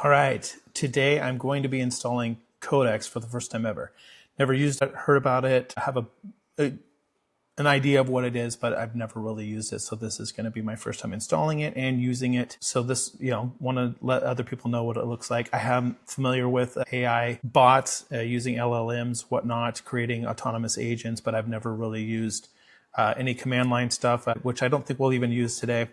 All right, today I'm going to be installing Codex for the first time ever. Never used it, heard about it, have an idea of what it is, but I've never really used it. So this is going to be my first time installing it and using it. So this, want to let other people know what it looks like. I am familiar with AI bots using LLMs, whatnot, creating autonomous agents, but I've never really used any command line stuff, which I don't think we'll even use today.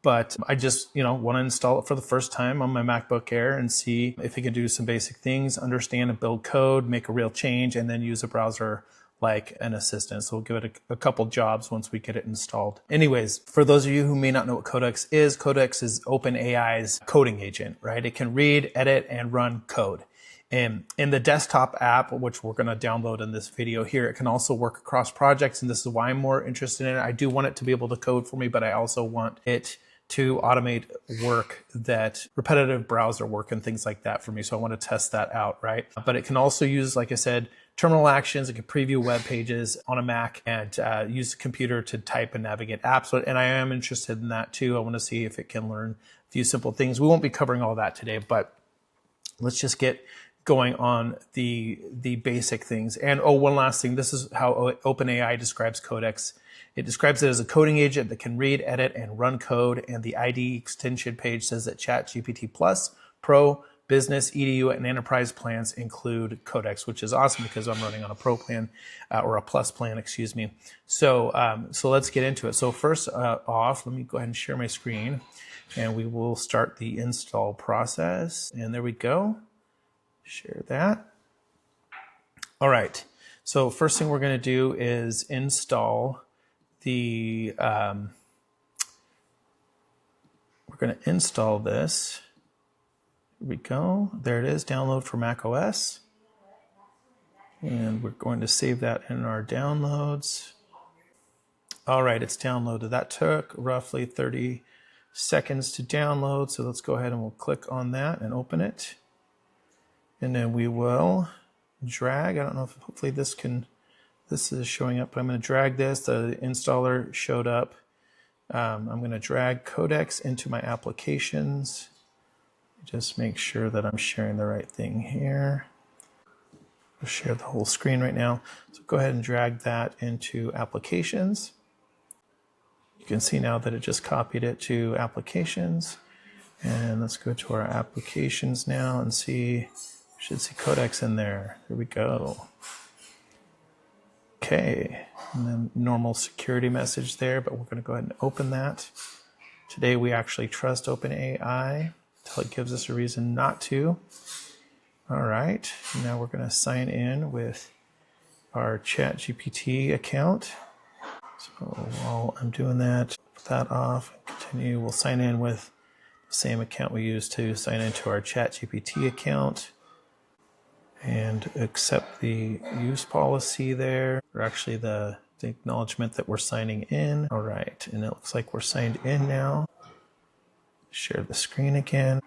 But I just, want to install it for the first time on my MacBook Air and see if it can do some basic things, understand and build code, make a real change, and then use a browser like an assistant. So we'll give it a couple jobs once we get it installed. Anyways, for those of you who may not know what Codex is OpenAI's coding agent, right? It can read, edit, and run code. And in the desktop app, which we're going to download in this video here, it can also work across projects. And this is why I'm more interested in it. I do want it to be able to code for me, but I also want it to automate work, that repetitive browser work and things like that for me. So I want to test that out, right? But it can also use, like I said, terminal actions. It can preview web pages on a Mac and use the computer to type and navigate apps. And I am interested in that too. I want to see if it can learn a few simple things. We won't be covering all that today, but let's just get going on the basic things. And one last thing. This is how OpenAI describes Codex. It describes it as a coding agent that can read, edit, and run code. And the IDE extension page says that ChatGPT Plus, Pro, Business, EDU, and Enterprise plans include Codex, which is awesome because I'm running on a Pro plan or a Plus plan, excuse me. So let's get into it. So first off, let me go ahead and share my screen, and we will start the install process. And there we go. Share that. All right. So first thing we're going to do is install we're going to install this. Here we go. There it is. Download for macOS. And we're going to save that in our downloads. All right, it's downloaded. That took roughly 30 seconds to download. So let's go ahead and we'll click on that and open it. And then we will drag. I don't know if hopefully this is showing up, but I'm going to drag this. The installer showed up. I'm going to drag Codex into my applications. Just make sure that I'm sharing the right thing here. I'll share the whole screen right now. So go ahead and drag that into applications. You can see now that it just copied it to applications. And let's go to our applications now and see. We should see Codex in there. Here we go. Okay, and then normal security message there, but we're going to go ahead and open that. Today we actually trust OpenAI until it gives us a reason not to. All right, now we're going to sign in with our ChatGPT account. So while I'm doing that, put that off, continue. We'll sign in with the same account we used to sign into our ChatGPT account. And accept the use policy there, or actually the acknowledgement that we're signing in. All right, and it looks like we're signed in now. Share the screen again.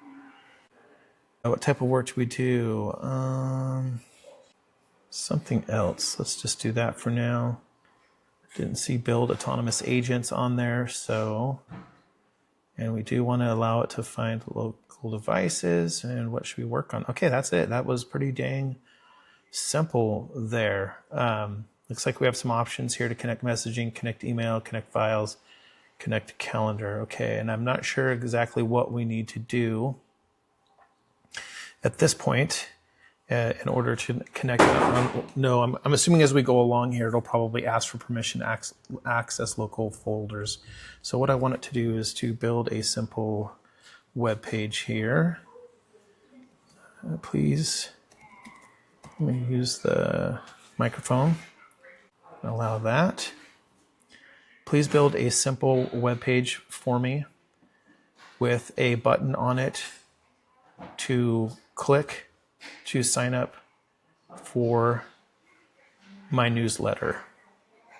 What type of work do we do? Something else. Let's just do that for now. Didn't see build autonomous agents on there, so. And we do want to allow it to find local devices. And what should we work on? Okay, that's it. That was pretty dang simple there. Looks like we have some options here to connect messaging, connect email, connect files, connect calendar. Okay, and I'm not sure exactly what we need to do at this point in order to connect. No, I'm assuming as we go along here, it'll probably ask for permission to access local folders. So what I want it to do is to build a simple web page here. Please, let me use the microphone. Allow that. Please build a simple web page for me with a button on it to click to sign up for my newsletter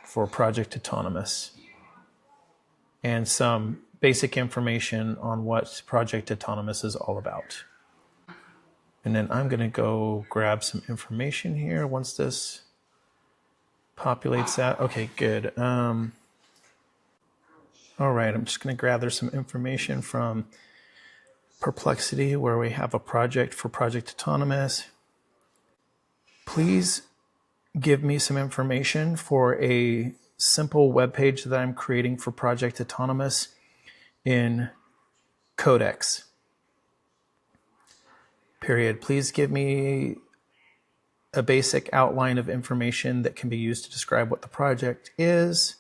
for Project Autonomous, and some basic information on what Project Autonomous is all about. And then I'm going to go grab some information here once this populates that. Okay, good. All right, I'm just going to gather some information from Perplexity, where we have a project for Project Autonomous. Please give me some information for a simple web page that I'm creating for Project Autonomous in Codex. Period. Please give me a basic outline of information that can be used to describe what the project is,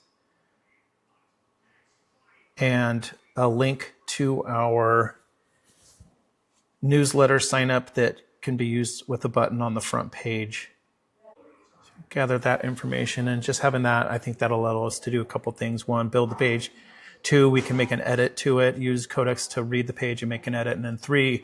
and a link to our newsletter sign up that can be used with a button on the front page. So gather that information, and just having that, I think that'll allow us to do a couple things. One, build the page. Two, we can make an edit to it, use Codex to read the page and make an edit. And then three,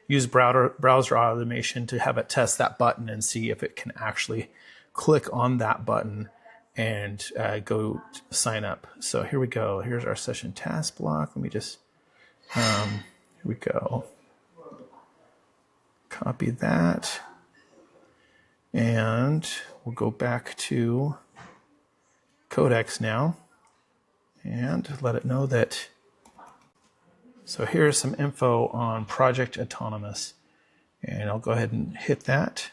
use browser automation to have it test that button and see if it can actually click on that button and go sign up. So here we go. Here's our session task block. Let me just, here we go. Copy that. And we'll go back to Codex now and let it know that. So here's some info on Project Autonomous. And I'll go ahead and hit that.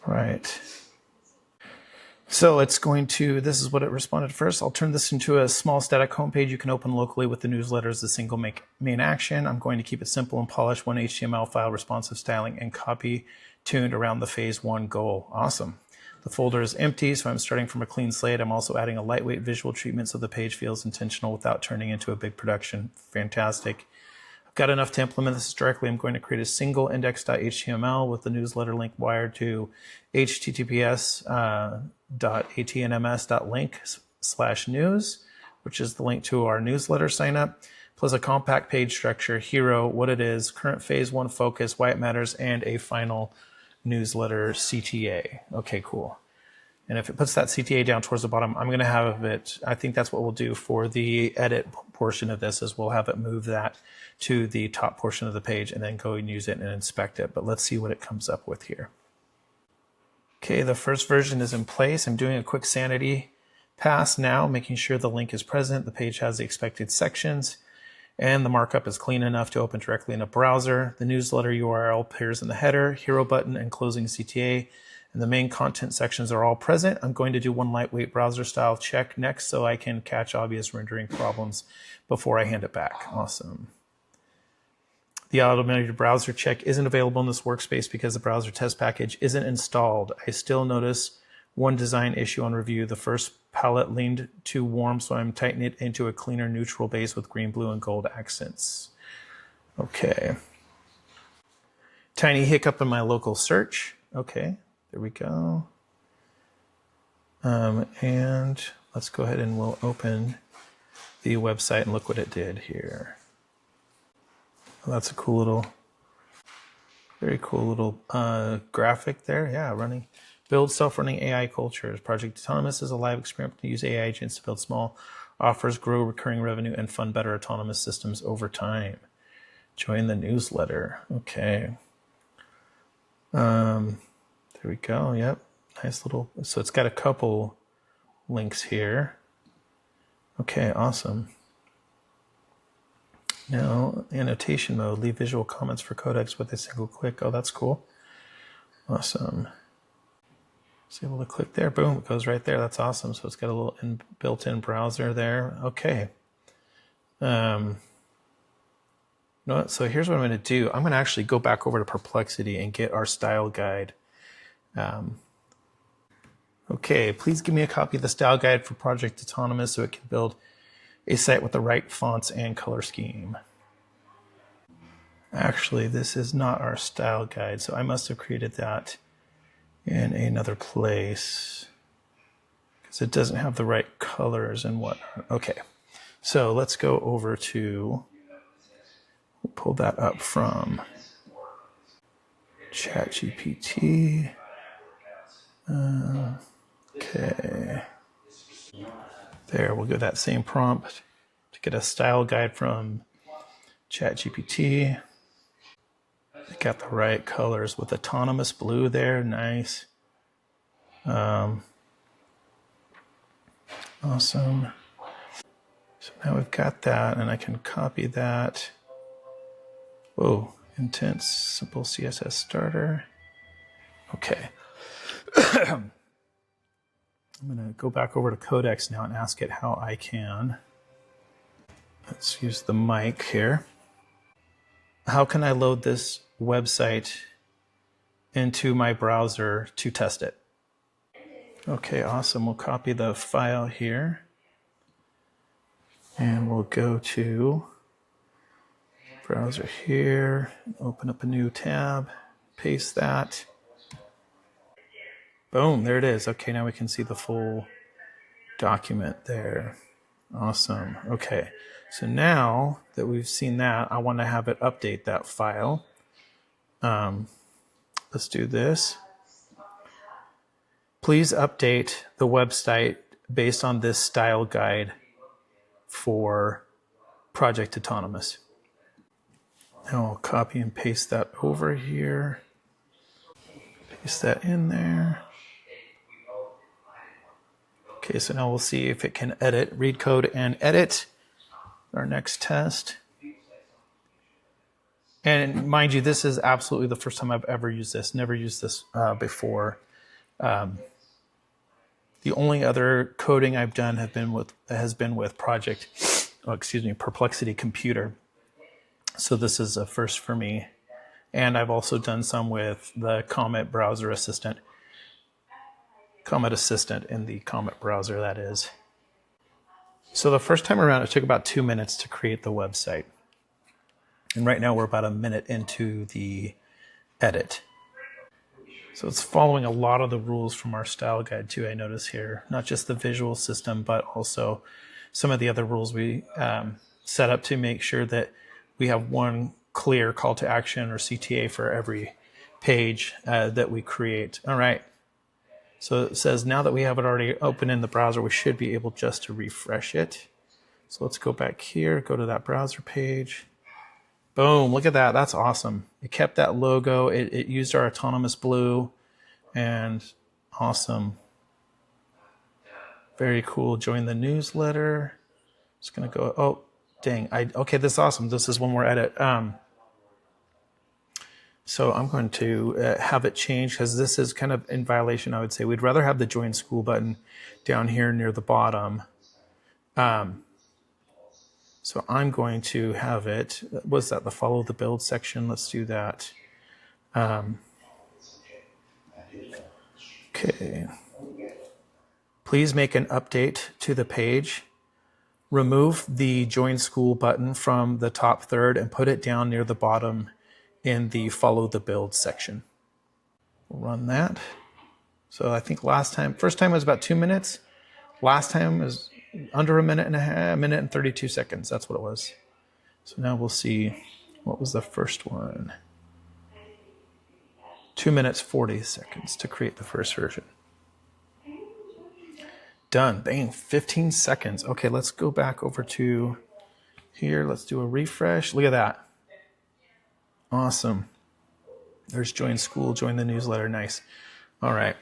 Right. So it's going to, this is what it responded first. I'll turn this into a small static homepage you can open locally with the newsletter as a single main action. I'm going to keep it simple and polished, one HTML file, responsive styling, and copy tuned around the phase 1 goal. Awesome. The folder is empty, so I'm starting from a clean slate. I'm also adding a lightweight visual treatment so the page feels intentional without turning into a big production. Fantastic. I've got enough to implement this directly. I'm going to create a single index.html with the newsletter link wired to https://atnms.link/news, which is the link to our newsletter sign up, plus a compact page structure, hero, what it is, current phase 1 focus, why it matters, and a final newsletter CTA. Okay, cool. And if it puts that CTA down towards the bottom, I'm going to have it, I think that's what we'll do for the edit portion of this, is we'll have it move that to the top portion of the page and then go and use it and inspect it. But let's see what it comes up with here. Okay, the first version is in place. I'm doing a quick sanity pass now, making sure the link is present, the page has the expected sections, and the markup is clean enough to open directly in a browser. The newsletter URL appears in the header, hero button, and closing CTA, and the main content sections are all present. I'm going to do one lightweight browser style check next so I can catch obvious rendering problems before I hand it back. Awesome. The automated browser check isn't available in this workspace because the browser test package isn't installed. I still notice one design issue on review. The first palette leaned too warm, so I'm tightening it into a cleaner neutral base with green, blue, and gold accents. Okay. Tiny hiccup in my local search. Okay, there we go. And let's go ahead and we'll open the website and look what it did here. Well, that's a cool little, very cool little graphic there. Yeah, running. Build self-running AI cultures. Project Autonomous is a live experiment to use AI agents to build small offers, grow recurring revenue, and fund better autonomous systems over time. Join the newsletter. Okay. There we go. Yep. Nice little, so it's got a couple links here. Okay, awesome. Now, annotation mode, leave visual comments for Codex with a single click. Oh, that's cool. Awesome. Just able to click there, boom, it goes right there. That's awesome. So it's got a little built-in browser there. Okay. You know what? So here's what I'm going to do. I'm going to actually go back over to Perplexity and get our style guide. Okay, please give me a copy of the style guide for Project Autonomous so it can build a site with the right fonts and color scheme. Actually, this is not our style guide, so I must have created that in another place because it doesn't have the right colors and whatnot. Okay, so let's go over to, we'll pull that up from ChatGPT. Okay. There, we'll give that same prompt to get a style guide from ChatGPT. Got the right colors with autonomous blue there. Nice. Awesome. So now we've got that, and I can copy that Whoa, intense, simple CSS starter. Okay. I'm going to go back over to Codex now and ask it how I can. Let's use the mic here. How can I load this website into my browser to test it? Okay, awesome. We'll copy the file here. And we'll go to browser here, open up a new tab, paste that. Boom, there it is. Okay, now we can see the full document there. Awesome. Okay, so now that we've seen that, I want to have it update that file. Let's do this. Please update the website based on this style guide for Project Autonomous. Now I'll copy and paste that over here. Paste that in there. Okay, so now we'll see if it can edit, read code and edit. Our next test. And mind you, this is absolutely the first time I've ever used this. Never used this before. The only other coding I've done has been with Perplexity Computer. So this is a first for me. And I've also done some with the Comet browser assistant. Comet Assistant in the Comet browser, that is. So the first time around, it took about 2 minutes to create the website. And right now we're about a minute into the edit. So it's following a lot of the rules from our style guide too, I notice here. Not just the visual system, but also some of the other rules we set up to make sure that we have one clear call to action or CTA for every page that we create. All right. So it says now that we have it already open in the browser, we should be able just to refresh it. So let's go back here, go to that browser page. Boom, look at that. That's awesome. It kept that logo. It used our autonomous blue and awesome. Very cool. Join the newsletter. Just going to go, oh, dang. Okay, this is awesome. This is one more edit. So I'm going to have it change because this is kind of in violation, I would say. We'd rather have the join school button down here near the bottom. So I'm going to have it, was that the follow the build section? Let's do that. Okay. Please make an update to the page. Remove the join school button from the top third and put it down near the bottom in the follow the build section. We'll run that. So I think first time was about 2 minutes. Last time was under a minute and a half, a minute and 32 seconds. That's what it was. So now we'll see, what was the first one? 2 minutes, 40 seconds to create the first version. Done, bang, 15 seconds. Okay, let's go back over to here. Let's do a refresh. Look at that. Awesome. There's join school, join the newsletter. Nice. All right.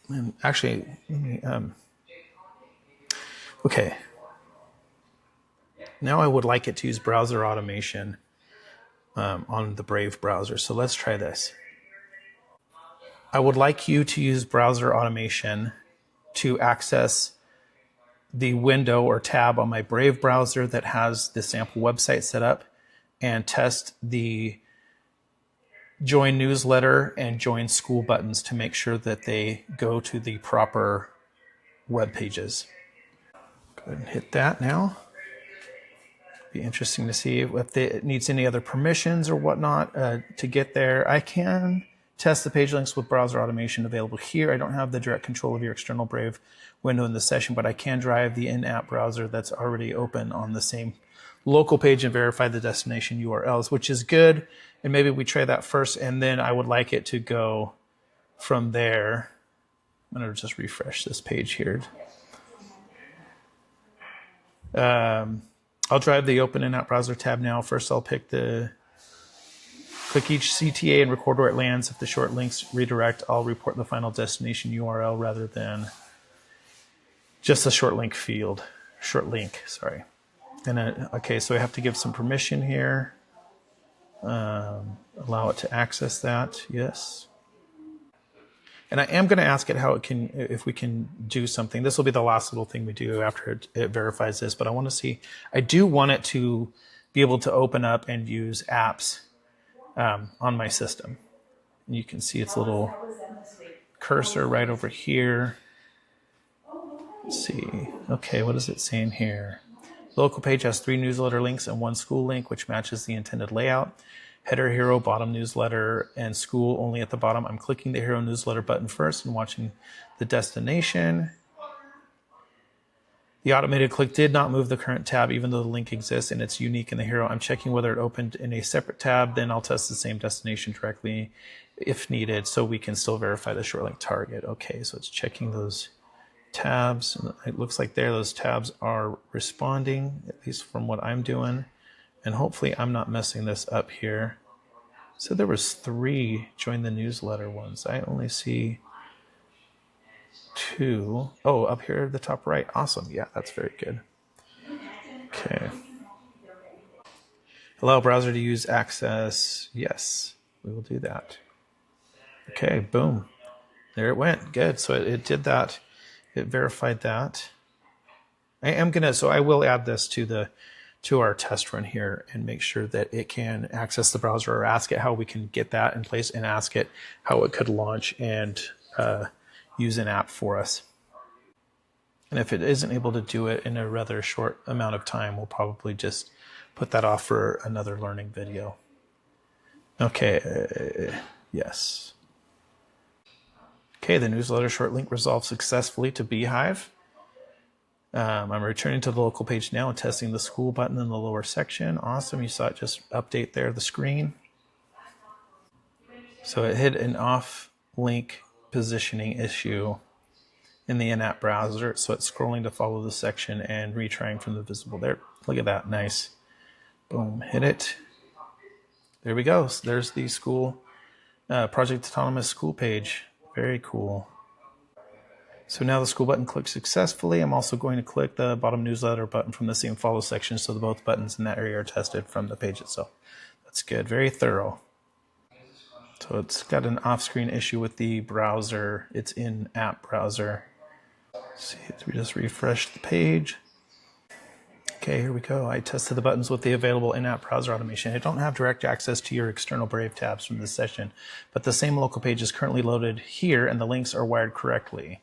And actually, let me, okay. Now I would like it to use browser automation on the Brave browser. So let's try this. I would like you to use browser automation to access the window or tab on my Brave browser that has the sample website set up and test the join newsletter and join school buttons to make sure that they go to the proper web pages. Go ahead and hit that now. Be interesting to see if it needs any other permissions or whatnot to get there. I can test the page links with browser automation available here. I don't have the direct control of your external Brave window in the session, but I can drive the in-app browser that's already open on the same local page and verify the destination URLs, which is good. And maybe we try that first, and then I would like it to go from there. I'm going to just refresh this page here. I'll drive the open in-app browser tab now. First, I'll click each CTA and record where it lands. If the short links redirect, I'll report the final destination URL rather than just a short link field. Short link, sorry. And okay, so I have to give some permission here. Allow it to access that. Yes. And I am going to ask it how it can, if we can do something. This will be the last little thing we do after it verifies this, but I want to see, I do want it to be able to open up and use apps on my system. And you can see its little cursor right over here. Let's see. Okay, what is it saying here? The local page has 3 newsletter links and 1 school link, which matches the intended layout. Header, hero, bottom newsletter, and school only at the bottom. I'm clicking the hero newsletter button first and watching the destination. The automated click did not move the current tab, even though the link exists and it's unique in the hero. I'm checking whether it opened in a separate tab. Then I'll test the same destination directly if needed, so we can still verify the short link target. Okay, so it's checking those tabs. It looks like those tabs are responding, at least from what I'm doing. And hopefully I'm not messing this up here. So there was 3 join the newsletter ones. I only see 2. Oh, up here at the top right. Awesome. Yeah, that's very good. Okay. Allow browser to use access. Yes, we will do that. Okay, boom. There it went. Good. So it did that. It verified that. I will add this to our test run here and make sure that it can access the browser, or ask it how we can get that in place, and ask it how it could launch and use an app for us. And if it isn't able to do it in a rather short amount of time, we'll probably just put that off for another learning video. Okay, yes. Okay, the newsletter short link resolved successfully to Beehive. I'm returning to the local page now and testing the school button in the lower section. Awesome. You saw it just update there, the screen. So it hit an off link positioning issue in the in-app browser. So it's scrolling to follow the section and retrying from the visible there. Look at that. Nice. Boom. Hit it. There we go. So there's the school Project Autonomous school page. Very cool. So now the school button clicked successfully. I'm also going to click the bottom newsletter button from the same follow section, so both buttons in that area are tested from the page itself. That's good. Very thorough. So it's got an off-screen issue with the browser. It's in-app browser. Let's see, we just refresh the page. Okay, here we go. I tested the buttons with the available in-app browser automation. I don't have direct access to your external Brave tabs from this session, but the same local page is currently loaded here and the links are wired correctly.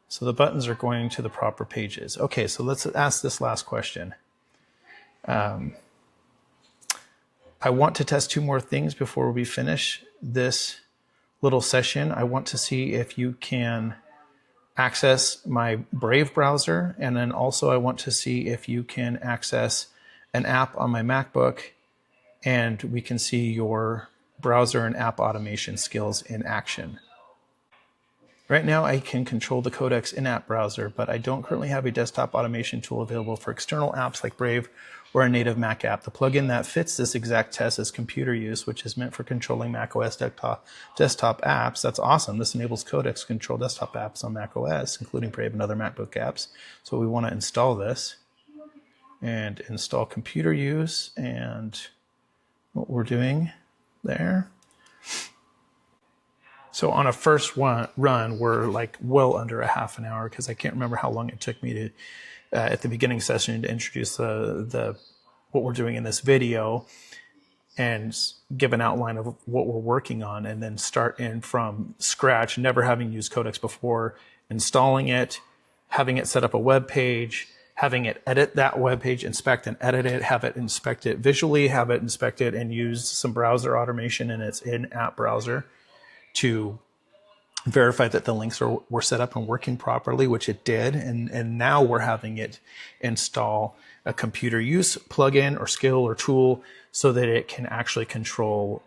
So the buttons are going to the proper pages. Okay, so let's ask this last question. I want to test 2 more things before we finish this little session. I want to see if you can access my Brave browser, and then also I want to see if you can access an app on my MacBook, and we can see your browser and app automation skills in action. Right now, I can control the Codex in-app browser, but I don't currently have a desktop automation tool available for external apps like Brave or a native Mac app. The plugin that fits this exact test is Computer Use, which is meant for controlling macOS desktop apps. That's awesome. This enables Codex to control desktop apps on macOS, including Brave and other MacBook apps. So we want to install this and install Computer Use, and what we're doing there. So on a first run, we're like well under a half an hour, because I can't remember how long it took me to, at the beginning session, to introduce what we're doing in this video and give an outline of what we're working on, and then start in from scratch, never having used Codex before, installing it, having it set up a web page, having it edit that web page, inspect and edit it, have it inspect it visually, have it inspect it, and use some browser automation in its in-app browser to verify that the links were set up and working properly, which it did. And now we're having it install a Computer Use plugin or skill or tool so that it can actually control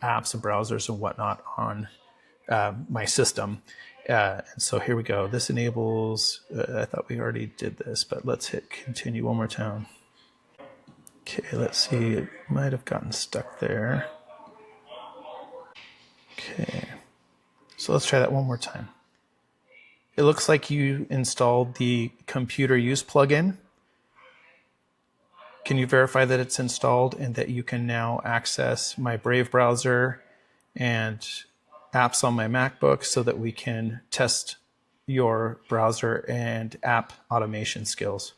apps and browsers and whatnot on my system. And so here we go. This enables, I thought we already did this, but let's hit continue one more time. Okay, let's see. It might have gotten stuck there. Okay. So let's try that one more time. It looks like you installed the Computer Use plugin. Can you verify that it's installed and that you can now access my Brave browser and apps on my MacBook so that we can test your browser and app automation skills?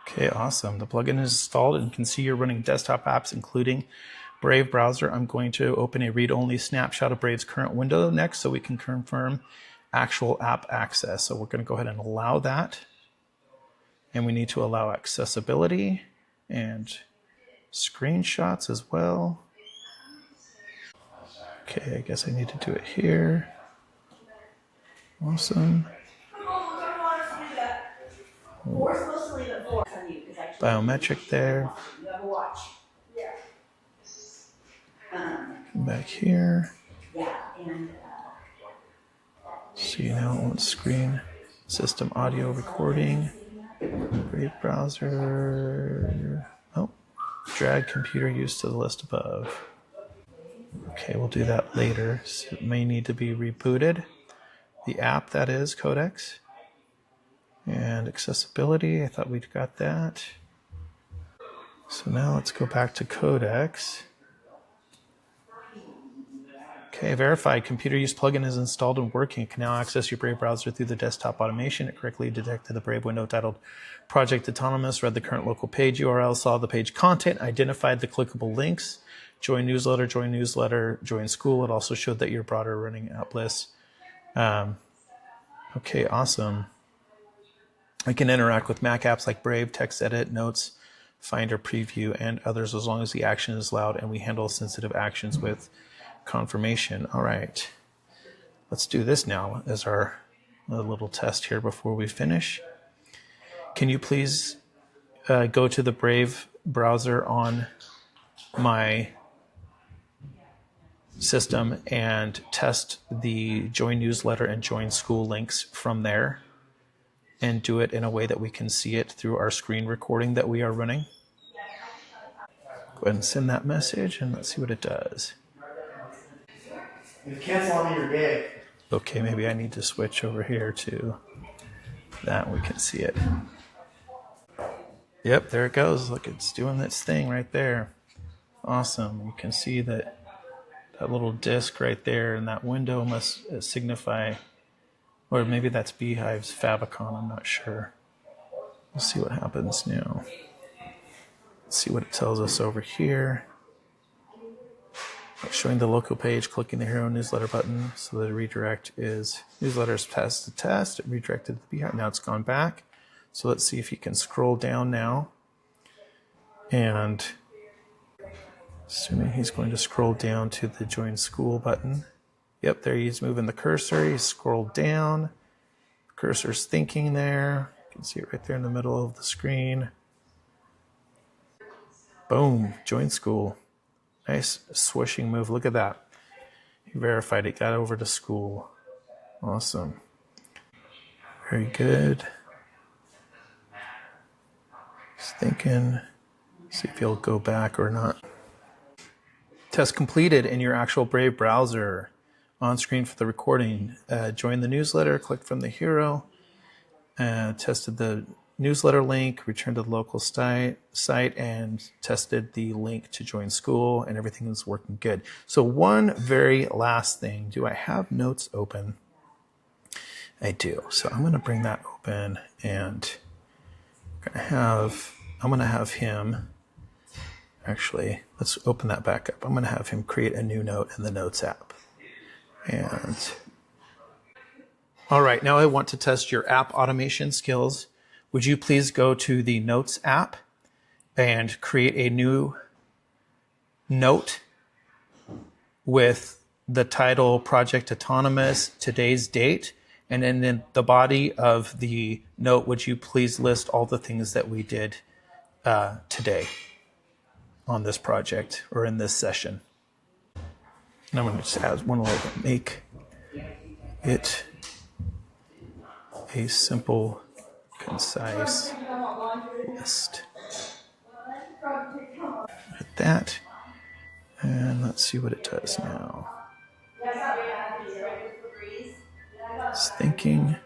Okay, awesome. The plugin is installed and you can see you're running desktop apps, including Brave browser. I'm going to open a read-only snapshot of Brave's current window next so we can confirm actual app access. So we're going to go ahead and allow that. And we need to allow accessibility and screenshots as well. Okay, I guess I need to do it here. Awesome. Biometric there. Come back here. See now on screen. System audio recording. Brave browser. Oh, drag computer use to the list above. Okay, we'll do that later. So it may need to be rebooted. The app, that is, Codex. And accessibility, I thought we'd got that. So now let's go back to Codex. Okay, verified. Computer use plugin is installed and working. It can now access your Brave browser through the desktop automation. It correctly detected the Brave window titled Project Autonomous, read the current local page URL, saw the page content, identified the clickable links, join newsletter, join school. It also showed that your broader running app list. Okay, awesome. I can interact with Mac apps like Brave, Text Edit, Notes, Finder, Preview, and others as long as the action is loud and we handle sensitive actions with confirmation. All right, let's do this now as our little test here before we finish. Can you please go to the Brave browser on my system and test the join newsletter and join school links from there and do it in a way that we can see it through our screen recording that we are running? Go ahead and send that message and let's see what it does. You cancel on me, you're gay. Okay, maybe I need to switch over here to that. We can see it. Yep, there it goes. Look, it's doing its thing right there. Awesome. You can see that little disc right there in that window must signify, or maybe that's Beehive's favicon. I'm not sure. We'll see what happens now. Let's see what it tells us over here. Showing the local page, clicking the Hero Newsletter button. So the redirect is newsletters passed the test. It redirected to the Beehive. Now it's gone back. So let's see if you can scroll down now. And assuming he's going to scroll down to the Join School button. Yep, there he's moving the cursor. He's scrolled down. The cursor's thinking there. You can see it right there in the middle of the screen. Boom, Join School. Nice swishing move. Look at that. He verified it, got over to school. Awesome. Very good. Just thinking, see if he'll go back or not. Test completed in your actual Brave browser. On screen for the recording. Join the newsletter, click from the hero. Tested the newsletter link, returned to the local site, and tested the link to join school, and everything is working good. So one very last thing. Do I have notes open? I do. So I'm going to bring that open, and I'm going to have him, actually, let's open that back up. I'm going to have him create a new note in the Notes app. And all right, now I want to test your app automation skills. Would you please go to the Notes app and create a new note with the title Project Autonomous, today's date, and then in the body of the note, would you please list all the things that we did today on this project or in this session? And I'm going to just add one more, make it a simple, concise list. Hit that, and let's see what it does now. It's thinking. I'm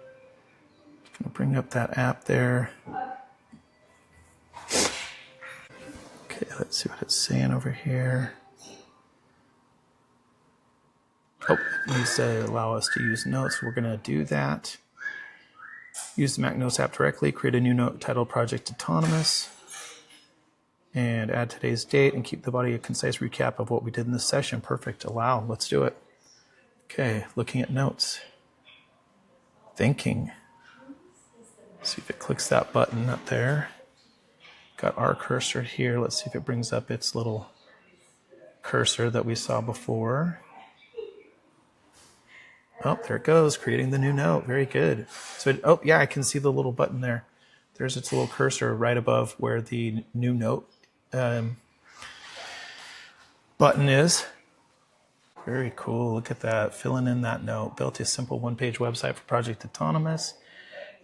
going to bring up that app there. let's see what it's saying over here. Oh, it needs to allow us to use notes. We're going to do that. Use the Mac Notes app directly. Create a new note titled Project Autonomous. And add today's date and keep the body a concise recap of what we did in this session. Perfect. Allow. Let's do it. Okay, looking at notes. Thinking. See if it clicks that button up there. Got our cursor here. Let's see if it brings up its little cursor that we saw before. Oh, there it goes, creating the new note. Very good. So, oh yeah, I can see the little button there. There's its little cursor right above where the new note button is. Very cool. Look at that. Filling in that note. Built a simple one-page website for Project Autonomous.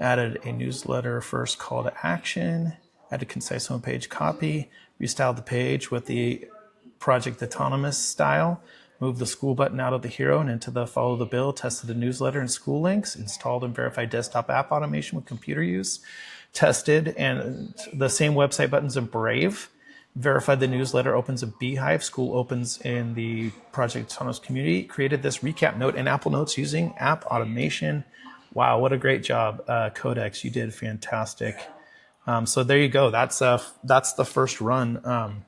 Added a newsletter first call to action. Added concise homepage copy. Restyled the page with the Project Autonomous style. Moved the school button out of the hero and into the follow the bill. Tested the newsletter and school links. Installed and verified desktop app automation with computer use. Tested and the same website buttons in Brave. Verified the newsletter opens a Beehive. School opens in the Project Autonomous community. Created this recap note in Apple Notes using app automation. Wow, what a great job, Codex. You did fantastic. So there you go. That's the first run.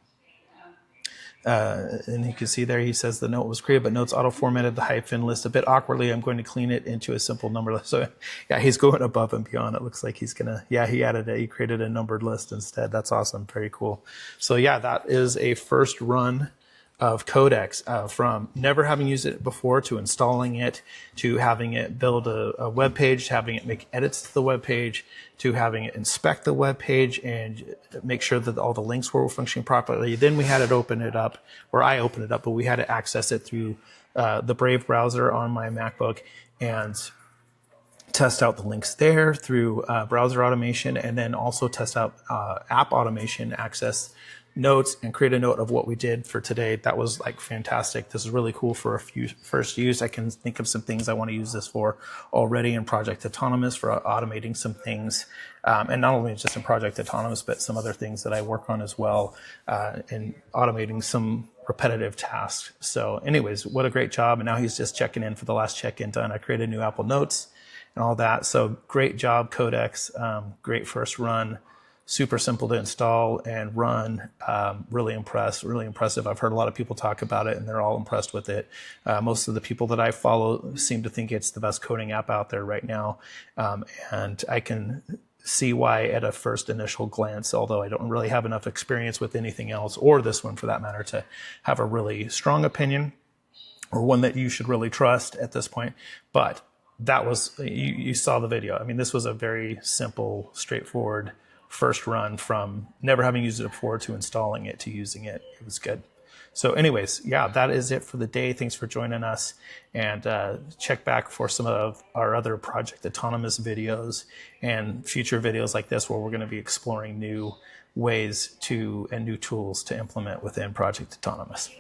And you can see there he says the note was created, but notes auto-formatted the hyphen list a bit awkwardly. I'm going to clean it into a simple number list. So yeah, he's going above and beyond. It looks like he's gonna, yeah, he created a numbered list instead. That's awesome. Very cool. So yeah, that is a first run of Codex, from never having used it before to installing it, to having it build a web page, to having it make edits to the web page, to having it inspect the web page and make sure that all the links were functioning properly. Then we had it open it up, or I opened it up, but we had to access it through the Brave browser on my MacBook and test out the links there through browser automation, and then also test out app automation, access notes and create a note of what we did for today. That was like fantastic. This is really cool for a few first use. I can think of some things I want to use this for already in Project Autonomous for automating some things. And not only just in Project Autonomous, but some other things that I work on as well, in automating some repetitive tasks. So anyways, what a great job. And now he's just checking in for the last check-in done. I created new Apple Notes and all that. So great job, Codex. Great first run. Super simple to install and run. Really impressive. I've heard a lot of people talk about it and they're all impressed with it. Most of the people that I follow seem to think it's the best coding app out there right now. And I can see why at a first initial glance, although I don't really have enough experience with anything else, or this one for that matter, to have a really strong opinion or one that you should really trust at this point. But that was, you saw the video. I mean, this was a very simple, straightforward first run from never having used it before to installing it to using it. It was good. So anyways, yeah, that is it for the day. Thanks for joining us, and check back for some of our other Project Autonomous videos and future videos like this where we're going to be exploring new ways to and new tools to implement within Project Autonomous.